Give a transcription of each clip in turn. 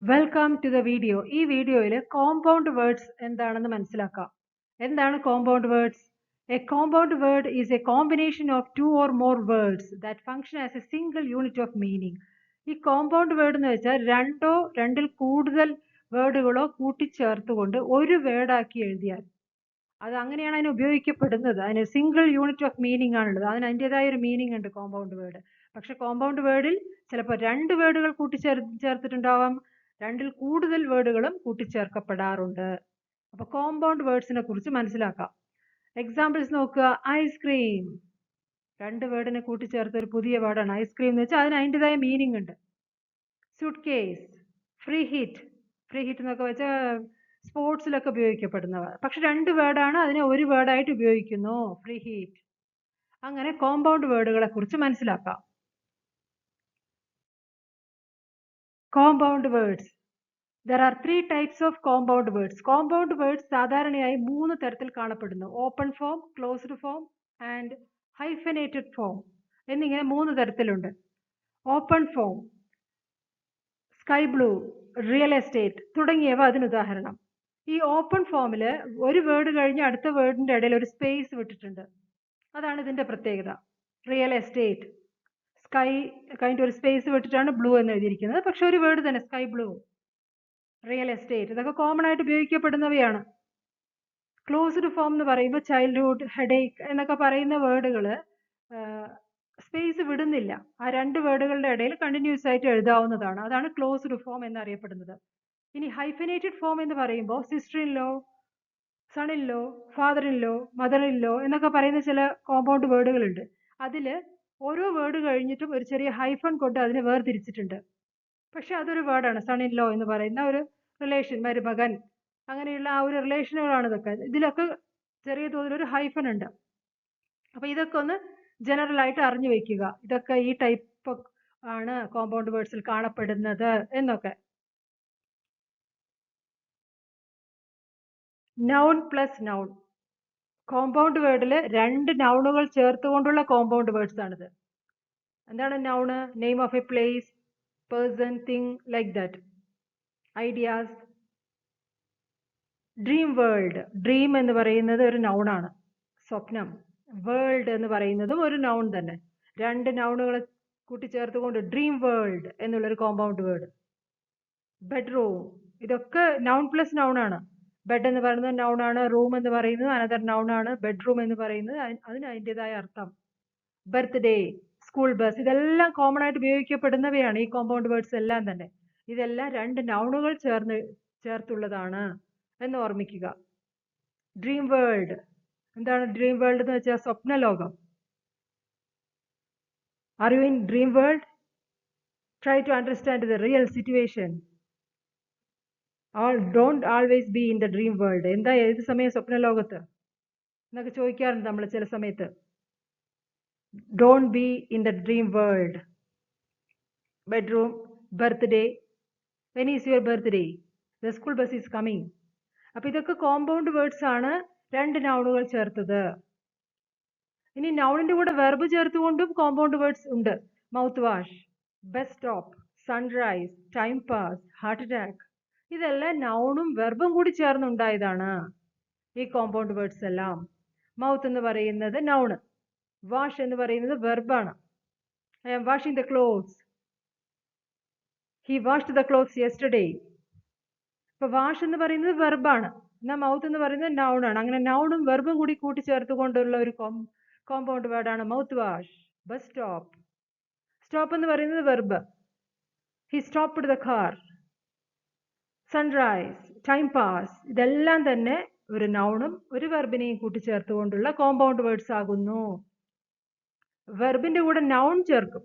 Welcome to the video. ഈ വീഡിയോയിൽ compound words എന്താണെന്ന് മനസ്സിലാക്കാം. എന്താണ് compound words? A compound word is A combination of two or more words that function as A single unit of meaning. ഈ compound word എന്ന് വെച്ചാൽ രണ്ടിൽ കൂടുതൽ വേർഡുകളോ കൂട്ടിച്ചേർത്തുകൊണ്ട് ഒരു വേർഡാക്കി എഴുതിയാൽ അത് അങ്ങനെയാണ് അതിന് ഉപയോഗിക്കപ്പെടുന്നത്. അതിന് സിംഗിൾ യൂണിറ്റ് ഓഫ് മീനിങ് ആണുള്ളത്. അതിന് അതിൻ്റെതായ ഒരു മീനിങ് ഉണ്ട് കോമ്പൗണ്ട് വേർഡ്. പക്ഷെ കോമ്പൗണ്ട് വേർഡിൽ ചിലപ്പോൾ രണ്ട് വേർഡുകൾ ചേർത്തിട്ടുണ്ടാവാം, രണ്ടിൽ കൂടുതൽ വേർഡുകളും കൂട്ടിച്ചേർക്കപ്പെടാറുണ്ട്. അപ്പൊ കോമ്പൗണ്ട് വേർഡ്സിനെ കുറിച്ച് മനസ്സിലാക്കാം. എക്സാമ്പിൾസ് നോക്കുക. ഐസ്ക്രീം, രണ്ട് വേർഡിനെ കൂട്ടിച്ചേർത്ത ഒരു പുതിയ വേർഡാണ് ഐസ്ക്രീം എന്ന് വെച്ചാൽ. അതിന് അതിൻ്റെതായ മീനിങ് ഉണ്ട്. Suitcase, free hit, free hit എന്നൊക്കെ വെച്ചാൽ സ്പോർട്സിലൊക്കെ ഉപയോഗിക്കപ്പെടുന്നവ. പക്ഷെ രണ്ട് വേർഡാണ്, അതിനെ ഒരു വേർഡായിട്ട് ഉപയോഗിക്കുന്നു, ഫ്രീ ഹിറ്റ്. അങ്ങനെ കോമ്പൗണ്ട് വേർഡുകളെ കുറിച്ച് മനസ്സിലാക്കാം. Compound words. There are three types of compound words. Compound words സാധാരണയായി മൂന്ന് തരത്തിൽ കാണപ്പെടുന്നു. Open form, closed form and hyphenated form എന്നിങ്ങനെ മൂന്ന് തരത്തിലുണ്ട്. Open form, sky blue, real estate തുടങ്ങിയവ അതിനുദാഹരണം. ഈ ഓപ്പൺ ഫോമിൽ ഒരു വേർഡ് കഴിഞ്ഞ് അടുത്ത വേർഡിന്റെ ഇടയിൽ ഒരു സ്പേസ് വിട്ടിട്ടുണ്ട്. അതാണ് ഇതിന്റെ പ്രത്യേകത. റിയൽ എസ്റ്റേറ്റ്, സ്കൈ കഴിഞ്ഞിട്ട് ഒരു സ്പേസ് വിട്ടിട്ടാണ് ബ്ലൂ എന്ന് എഴുതിയിരിക്കുന്നത്. പക്ഷെ ഒരു വേർഡ് തന്നെ, സ്കൈ ബ്ലൂ, റിയൽ എസ്റ്റേറ്റ്, ഇതൊക്കെ കോമൺ ആയിട്ട് ഉപയോഗിക്കപ്പെടുന്നവയാണ്. ക്ലോസ്ഡ് ഫോം എന്ന് പറയുമ്പോൾ ചൈൽഡ്ഹുഡ്, ഹെഡേക്ക് എന്നൊക്കെ പറയുന്ന വേർഡുകൾ സ്പേസ് വിടുന്നില്ല. ആ രണ്ട് വേർഡുകളുടെ ഇടയിൽ കണ്ടിന്യൂസ് ആയിട്ട് എഴുതാവുന്നതാണ്. അതാണ് ക്ലോസ്ഡ് ഫോം എന്നറിയപ്പെടുന്നത്. ഇനി ഹൈഫനേറ്റഡ് ഫോം എന്ന് പറയുമ്പോൾ sister in law, son in law, father in law, mother in law എന്നൊക്കെ പറയുന്ന ചില കോമ്പൗണ്ട് വേർഡുകളുണ്ട്. അതിൽ ഓരോ വേർഡ് കഴിഞ്ഞിട്ടും ഒരു ചെറിയ ഹൈഫൺ കൊണ്ട് അതിനെ വേർതിരിച്ചിട്ടുണ്ട്. പക്ഷെ അതൊരു വേർഡാണ്. സൺ ഇൻ ലോ എന്ന് പറയുന്ന ഒരു റിലേഷൻ, മരുമകൻ, അങ്ങനെയുള്ള ആ ഒരു റിലേഷനുകളാണ് ഇതൊക്കെ. ഇതിലൊക്കെ ചെറിയ തോതിൽ ഒരു ഹൈഫൺ ഉണ്ട്. അപ്പൊ ഇതൊക്കെ ഒന്ന് ജനറൽ ആയിട്ട് അറിഞ്ഞു വെക്കുക. ഇതൊക്കെ ഈ ടൈപ്പ് ആണ് കോമ്പൗണ്ട് വേർഡ്സിൽ കാണപ്പെടുന്നത് എന്നൊക്കെ. Noun plus noun. കോമ്പൗണ്ട് വേർഡിൽ രണ്ട് നൗണുകൾ ചേർത്തുകൊണ്ടുള്ള കോമ്പൗണ്ട് വേർഡ്സ് ആണിത്. എന്താണ് noun? Name of A place, person, thing, like that. Ideas. Dream world, dream എന്ന് പറയുന്നത് ഒരു നൗണാണ്, സ്വപ്നം. വേൾഡ് എന്ന് പറയുന്നതും ഒരു നൗൺ തന്നെ. രണ്ട് നൗണുകളെ കൂട്ടിച്ചേർത്തുകൊണ്ട് ഡ്രീം വേൾഡ് എന്നുള്ളൊരു കോമ്പൗണ്ട് വേർഡ്. ബെഡ്റൂം, ഇതൊക്കെ നൗൺ പ്ലസ് നൗൺ ആണ്. ബെഡ് എന്ന് പറയുന്നത് നൗൺ ആണ്, റൂം എന്ന് പറയുന്നത് അനദർ നൗൺ ആണ്, ബെഡ്റൂം എന്ന് പറയുന്നത് അതിന് അതിൻ്റെതായ അർത്ഥം. ബർത്ത്ഡേ, സ്കൂൾ ബസ്, ഇതെല്ലാം കോമൺ ആയിട്ട് ഉപയോഗിക്കപ്പെടുന്നവയാണ് ഈ കോമ്പൗണ്ട് വേർഡ്സ് എല്ലാം തന്നെ. ഇതെല്ലാം രണ്ട് നൗണുകൾ ചേർത്തുള്ളതാണ് എന്ന് ഓർമ്മിക്കുക. ഡ്രീം വേൾഡ്, എന്താണ് ഡ്രീം വേൾഡ് എന്ന് വെച്ചാൽ സ്വപ്ന ലോകം. Are you in dream world? Try to understand the real situation. Don't always be in the dream world. എന്താ ഏത് സമയം സ്വപ്ന ലോകത്ത് എന്നൊക്കെ ചോദിക്കാറുണ്ട് നമ്മൾ ചില സമയത്ത്. Don't be in the dream world. Bedroom, birthday. When is your birthday? The school bus is coming. അപ്പൊ ഇതൊക്കെ കോമ്പൗണ്ട് വേർഡ്സ് ആണ്, രണ്ട് നൗണുകൾ ചേർത്തത്. ഇനി നൗണിന്റെ കൂടെ വെർബ് ചേർത്തുകൊണ്ടും കോമ്പൗണ്ട് വേർഡ്സ് ഉണ്ട്. Mouth wash, bus stop, sunrise, time pass, heart attack, ഇതെല്ലാം നൗണും വെർബും കൂടി ചേർന്നുണ്ടായതാണ് ഈ കോമ്പൗണ്ട് വേർഡ്സ് എല്ലാം. മൗത്ത് എന്ന് പറയുന്നത് നൗണ്, വാഷ് എന്ന് പറയുന്നത് വെർബാണ്. I am washing the clothes, he washed the clothes yesterday. ഇപ്പൊ വാഷ് എന്ന് പറയുന്നത് വെർബാണ്, എന്നാൽ മൗത്ത് എന്ന് പറയുന്നത് നൗണാണ്. അങ്ങനെ നൗണും വെർബും കൂടി കൂട്ടിച്ചേർത്തുകൊണ്ടുള്ള ഒരു കോമ്പൗണ്ട് വേർഡാണ് mouth wash. Bus stop, stop എന്ന് പറയുന്നത് verb, he stopped the car. Sunrise, time pass, ഇതെല്ലാം തന്നെ ഒരു നൗണും ഒരു വെർബിനെയും കൂട്ടിച്ചേർത്തുകൊണ്ടുള്ള കോമ്പൗണ്ട് വേർഡ്സ് ആകുന്നു. വെർബിന്റെ കൂടെ നൗൺ ചേർക്കും.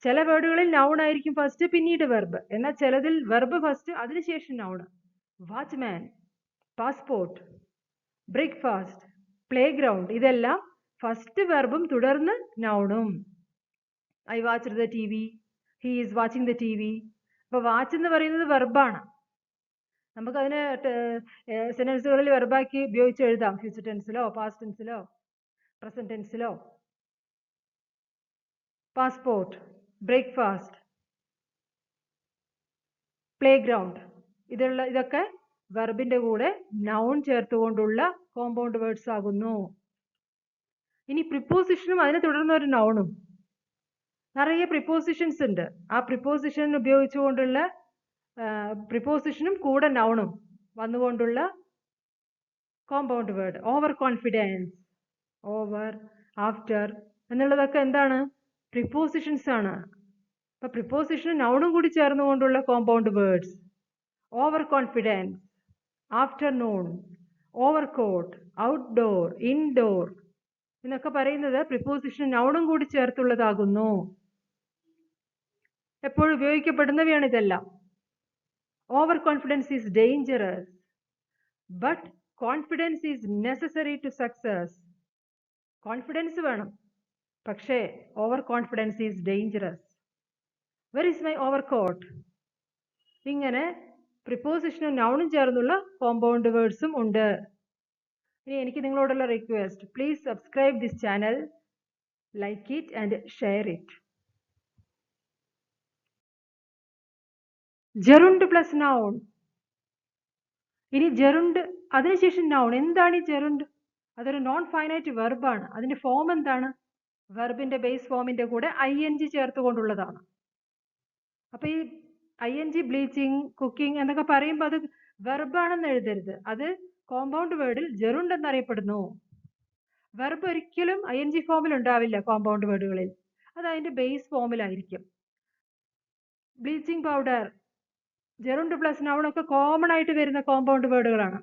ചില വേർഡുകളിൽ നൗൺ ആയിരിക്കും ഫസ്റ്റ്, പിന്നീട് വെർബ്. എന്നാൽ ചിലതിൽ വെർബ് ഫസ്റ്റ്, അതിനുശേഷം noun. Watchman, passport, breakfast, play ground, ഇതെല്ലാം ഫസ്റ്റ് വെർബും തുടർന്ന് നൗണും. I watched the T V, he is watching the T V. അപ്പൊ വാച്ച് എന്ന് പറയുന്നത് വെർബാണ്. നമുക്ക് അതിനെ സെന്റൻസുകളിൽ വെർബാക്കി ഉപയോഗിച്ച് എഴുതാം, ഫ്യൂച്ചർ ടെൻസിലോ പാസ്റ്റ് ടെൻസിലോ പ്രസന്റ് ടെൻസിലോ. Passport, breakfast, playground. ഇതൊക്കെ വെർബിന്റെ കൂടെ നൗൺ ചേർത്തുകൊണ്ടുള്ള കോമ്പൗണ്ട് വേർഡ്സ് ആകുന്നു. ഇനി പ്രിപ്പോസിഷനും അതിനെ തുടർന്ന് ഒരു നൗണും. നിറയെ പ്രിപ്പോസിഷൻസ് ഉണ്ട്. ആ പ്രിപ്പോസിഷൻ ഉപയോഗിച്ചുകൊണ്ടുള്ള പ്രിപ്പോസിഷനും കൂടെ നൗണും വന്നുകൊണ്ടുള്ള compound word. Over confidence, over, after എന്നുള്ളതൊക്കെ എന്താണ്? പ്രിപ്പോസിഷൻസ് ആണ്. അപ്പൊ പ്രിപ്പോസിഷനും നൗണും കൂടി ചേർന്നുകൊണ്ടുള്ള compound words. Over confidence, afternoon, overcoat, outdoor, indoor എന്നൊക്കെ പറയുന്നത് പ്രിപ്പോസിഷനും നൗണും കൂടി ചേർത്തുള്ളതാകുന്നു. എപ്പോഴും ഉപയോഗിക്കപ്പെടുന്നവയാണ് ഇതെല്ലാം. Over confidence is dangerous, but confidence is necessary to success. Confidence വേണം, പക്ഷേ over confidence is dangerous. Where is my overcoat? ഇങ്ങനെ പ്രിപ്പോസിഷനും നൗണും ചേർന്നുള്ള കോമ്പൗണ്ട് വേർഡ്സും ഉണ്ട്. ഇനി എനിക്ക് നിങ്ങളോടുള്ള request, please subscribe this channel, like it and share it. Gerund plus noun. ഇനി ജെറുണ്ട് അതിനുശേഷം നൗൺ. എന്താണ് ഈ ജെറുണ്ട്? അതൊരു നോൺ ഫൈനൈറ്റ് വെർബാണ്. അതിന്റെ ഫോം എന്താണ്? വെർബിന്റെ ബേസ് ഫോമിന്റെ കൂടെ ING ചേർത്തുകൊണ്ടുള്ളതാണ്. അപ്പൊ ഈ ING ബ്ലീച്ചിങ്, കുക്കിംഗ് എന്നൊക്കെ പറയുമ്പോൾ അത് വെർബാണെന്ന് എഴുതരുത്. അത് കോമ്പൗണ്ട് വേർഡിൽ ജെറുണ്ട് എന്നറിയപ്പെടുന്നു. വെർബ് ഒരിക്കലും ING ഫോമിൽ ഉണ്ടാവില്ല കോമ്പൗണ്ട് വേർഡുകളിൽ. അത് അതിന്റെ ബേസ് ഫോമിലായിരിക്കും. Bleaching powder, gerund plus noun ഒക്കെ കോമൺ ആയിട്ട് വരുന്ന കോമ്പൗണ്ട് വേർഡുകളാണ്.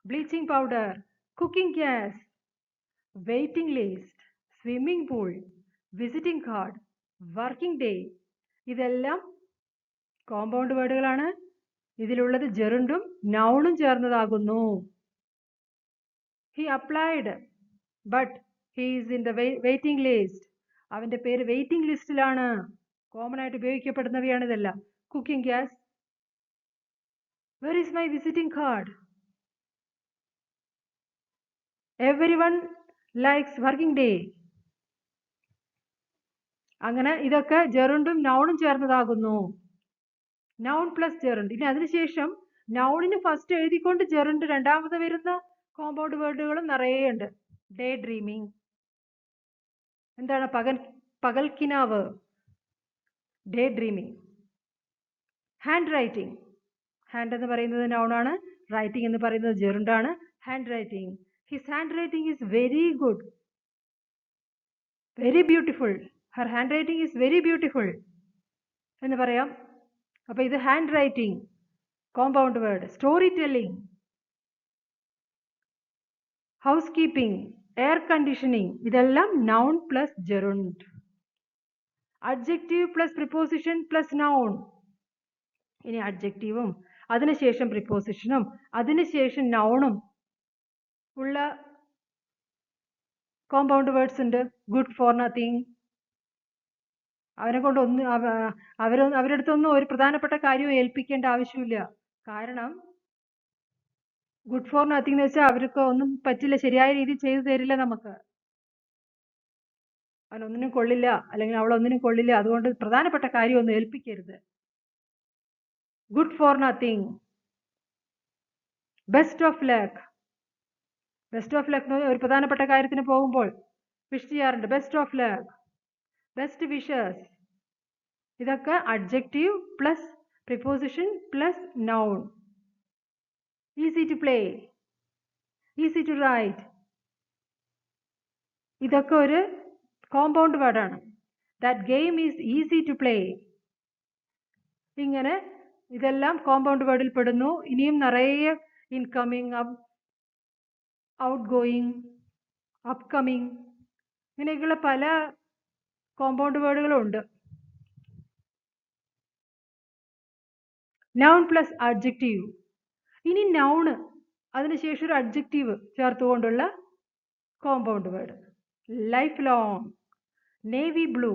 Bleaching powder, cooking gas, waiting list, swimming pool, visiting card, working day ഇതെല്ലാം കോമ്പൗണ്ട് വേർഡുകളാണ്. ഇതിലുള്ളത് ജെറുണ്ടും നൗണും ചേർന്നതാകുന്നു. He applied but he is in the waiting list. അവന്റെ പേര് വെയിറ്റിംഗ് ലിസ്റ്റിലാണ്. കോമൺ ആയിട്ട് ഉപയോഗിക്കപ്പെടുന്നവയാണ് ഇതെല്ലാം. Cooking gas, where is my visiting card? Everyone likes working day. അങ്ങനെ ഇതൊക്കെ ജെറുണ്ടും നൗണും ചേർന്നതാകുന്നു. Noun plus ജെറുണ്ട്. ഇനി അതിനുശേഷം നൗണിന് ഫസ്റ്റ് എഴുതിക്കൊണ്ട് ജെറുണ്ട് രണ്ടാമത് വരുന്ന കോമ്പൗണ്ട് വേർഡുകളും നിറയെ ഉണ്ട്. ഡേ ഡ്രീമിങ്, എന്താണ്? പകൽക്കിനാവ്, day dreaming. Hand writing, hand എന്ന് പറയുന്നത് നൗണാണ്, റൈറ്റിംഗ് എന്ന് പറയുന്നത് ജെറുണ്ടാണ്. Hand writing, his hand writing is very good, very beautiful. Her hand writing is very beautiful എന്ന് പറയാം. അപ്പൊ ഇത് hand writing compound word. Story telling, house keeping, air conditioning ഇതെല്ലാം noun plus gerund. Adjective plus preposition plus noun. ഇനി അഡ്ജക്റ്റീവും അതിനുശേഷം പ്രിപ്പോസിഷനും അതിനുശേഷം നൗണും ഉള്ള കോമ്പൗണ്ട് വേർഡ്സ് ഉണ്ട്. Good for nothing. അവരെ കൊണ്ട് അവരുടെ അടുത്തൊന്നും ഒരു പ്രധാനപ്പെട്ട കാര്യവും ഏൽപ്പിക്കേണ്ട ആവശ്യമില്ല. കാരണം ഗുഡ് ഫോർ നത്തിങ് എന്ന് വെച്ചാൽ അവർക്ക് ഒന്നും പറ്റില്ല, ശരിയായ രീതിയിൽ ചെയ്തു തരില്ല നമുക്ക്. അവനൊന്നിനും കൊള്ളില്ല, അല്ലെങ്കിൽ അവളൊന്നിനും കൊള്ളില്ല, അതുകൊണ്ട് പ്രധാനപ്പെട്ട കാര്യമൊന്നും ഏൽപ്പിക്കരുത്. Good for nothing. Best of luck. Best of luck എന്ന് പറഞ്ഞാൽ ഒരു പ്രധാനപ്പെട്ട കാര്യത്തിന് പോകുമ്പോൾ വിഷ് ചെയ്യാറുണ്ട്. Best of luck, best wishes. ഇതൊക്കെ adjective plus preposition plus noun. Easy to play, easy to write ഇതൊക്കെ ഒരു കോമ്പൗണ്ട് വേർഡാണ്. That game is easy to play. ഇങ്ങനെ ഇതെല്ലാം കോമ്പൗണ്ട് വേർഡിൽ പെടുന്നു. ഇനിയും നിറയെ ഇൻകമിങ്, ഔട്ട് ഗോയിങ്, അപ്കമിങ് ഇങ്ങനെയൊക്കെയുള്ള പല കോമ്പൗണ്ട് വേർഡുകളും ഉണ്ട്. Noun plus adjective. ഇനി നൗണ് അതിനുശേഷം ഒരു അഡ്ജക്റ്റീവ് ചേർത്തുകൊണ്ടുള്ള compound word. Life long, navy blue,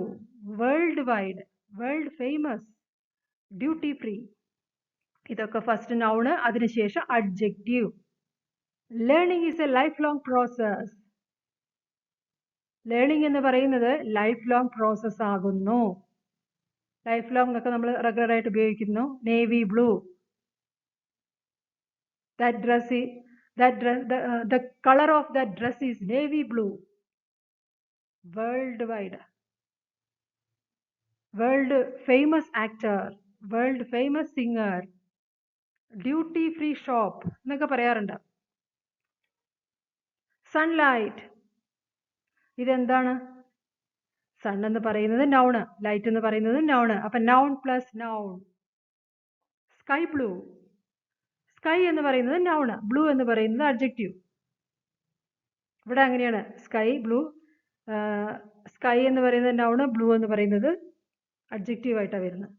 world wide, world famous, duty free ഇതൊക്കെ ഫസ്റ്റ് നൗണ്, അതിനുശേഷം adjective. Learning is a life long process. Learning എന്ന് പറയുന്നത് ലൈഫ് ലോങ് പ്രോസസ് ആകുന്നു. ലൈഫ് ലോങ് ഒക്കെ നമ്മൾ റെഗുലർ ആയിട്ട് ഉപയോഗിക്കുന്നു. Navy blue. That dress is the color of that dress is navy blue. Worldwide. World famous actor. World famous singer. Duty free shop എന്നൊക്കെ പറയാറുണ്ട്. Sunlight. ഇതെന്താണ്? സൺ എന്ന് പറയുന്നത് നൗണ്, ലൈറ്റ് എന്ന് പറയുന്നത് നൗണ്. അപ്പൊ noun plus noun. Sky blue. Sky എന്ന് പറയുന്നത് നൗണ്, ബ്ലൂ എന്ന് പറയുന്നത് അഡ്ജക്റ്റീവ്. ഇവിടെ അങ്ങനെയാണ്. സ്കൈ ബ്ലൂ, സ്കൈ എന്ന് പറയുന്നത് നൗണ്, ബ്ലൂ എന്ന് പറയുന്നത് അഡ്ജക്റ്റീവ് ആയിട്ടാണ് വരുന്നത്.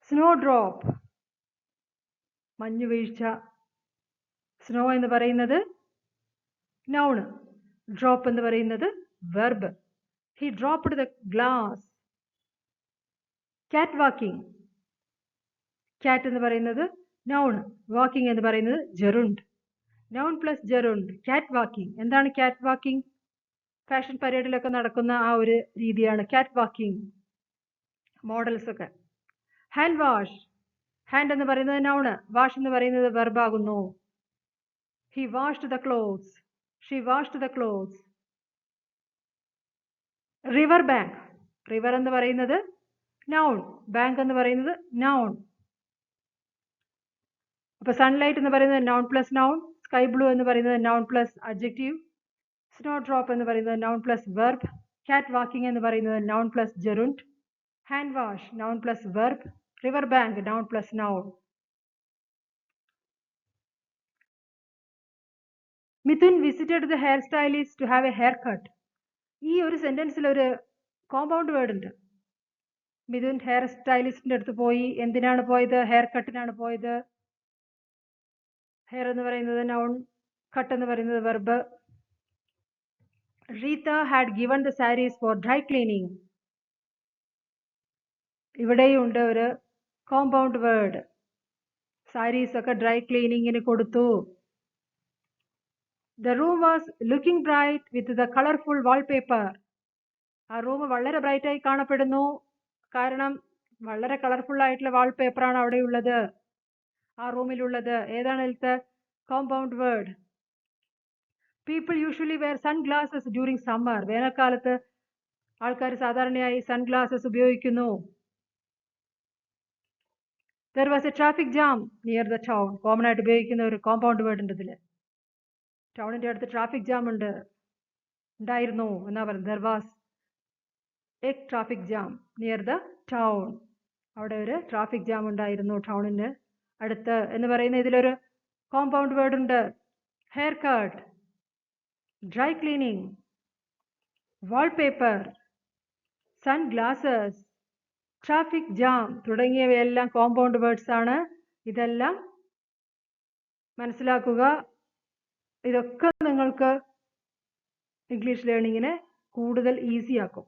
സ്നോ ഡ്രോപ്പ്, മഞ്ഞു വീഴ്ച. സ്നോ എന്ന് പറയുന്നത് നൗണ്, ഡ്രോപ്പ് എന്ന് പറയുന്നത് verb. He dropped the glass. കാറ്റ് വാക്കിംഗ്. കാറ്റ് എന്ന് പറയുന്നത് നൗൺ, വാക്കിംഗ് എന്ന് പറയുന്നത് ജെറുണ്ട്. Noun plus ജെറുണ്ട്. കാറ്റ് വാക്കിംഗ്. എന്താണ് കാറ്റ് വാക്കിംഗ്? ഫാഷൻ പരേഡിലൊക്കെ നടക്കുന്ന ആ ഒരു രീതിയാണ് കാറ്റ് വാക്കിംഗ്. മോഡൽസ് ഒക്കെ. Hand wash. ഹാൻഡ് എന്ന് പറയുന്നത് നൗണ്, വാഷ് എന്ന് പറയുന്നത് വെർബ് ആകുന്നു. He washed the clothes. She washed the clothes. River bank. River എന്ന് പറയുന്നത് നൗൺ, ബാങ്ക് എന്ന് പറയുന്നത് നൗൺ. അപ്പൊ സൺലൈറ്റ് എന്ന് പറയുന്നത് noun plus noun, sky blue എന്ന് പറയുന്നത് noun plus adjective, snow drop എന്ന് പറയുന്നത് noun plus verb, cat walking എന്ന് പറയുന്നത് noun plus gerund, hand wash noun plus verb, river bank noun plus noun. Mithun visited the hair stylist to have a hair cut. ഈ ഒരു സെന്റൻസിൽ ഒരു compound word ഉണ്ട്. Mithun hair സ്റ്റൈലിസ്റ്റിന്റെ അടുത്ത് പോയി. എന്തിനാണ് പോയത്? ഹെയർ കട്ടിനാണ് പോയത്. ഹെയർ എന്ന് പറയുന്നത് നൗൺ, കട്ട് എന്ന് പറയുന്നത് verb. Rita had given the saris for dry cleaning. ഇവിടെയും ഉണ്ട് ഒരു കോമ്പൗണ്ട് വേർഡ്. സാരീസ് ഒക്കെ ഡ്രൈ ക്ലീനിങ്ങിന് കൊടുത്തു. The room was looking bright with the colorful wallpaper. ആ റൂം വളരെ ബ്രൈറ്റ് ആയി കാണപ്പെടുന്നു, കാരണം വളരെ കളർഫുൾ ആയിട്ടുള്ള വാൾപേപ്പറാണ് അവിടെ ഉള്ളത്, ആ റൂമിലുള്ളത്. ഏതാണ് ഇതിലത്തെ compound word? People usually wear sunglasses during summer. വേനൽക്കാലത്ത് ആൾക്കാർ സാധാരണയായി സൺഗ്ലാസസ് ഉപയോഗിക്കുന്നു. There was a traffic jam near the town. Common ആയിട്ട് ഉപയോഗിക്കുന്ന ഒരു കോമ്പൗണ്ട് വേർഡ് ഉണ്ട് ഇതില്. ടൗണിന്റെ അടുത്ത് ട്രാഫിക് ജാം ഉണ്ടായിരുന്നു എന്നാ പറയുന്നത്. There was a traffic jam near the town. അവിടെ ഒരു ട്രാഫിക് ജാം ഉണ്ടായിരുന്നു ടൗണിന് അടുത്ത് എന്ന് പറയുന്ന ഇതിലൊരു കോമ്പൗണ്ട് വേർഡ് ഉണ്ട്. Hair cut, dry cleaning, wallpaper, sunglasses, traffic jam തുടങ്ങിയവയെല്ലാം കോമ്പൗണ്ട് വേർഡ്സ് ആണ്. ഇതെല്ലാം മനസ്സിലാക്കുക. ഇതൊക്കെ നിങ്ങൾക്ക് ഇംഗ്ലീഷ് ലേണിങ്ങിനെ കൂടുതൽ ഈസി ആക്കും.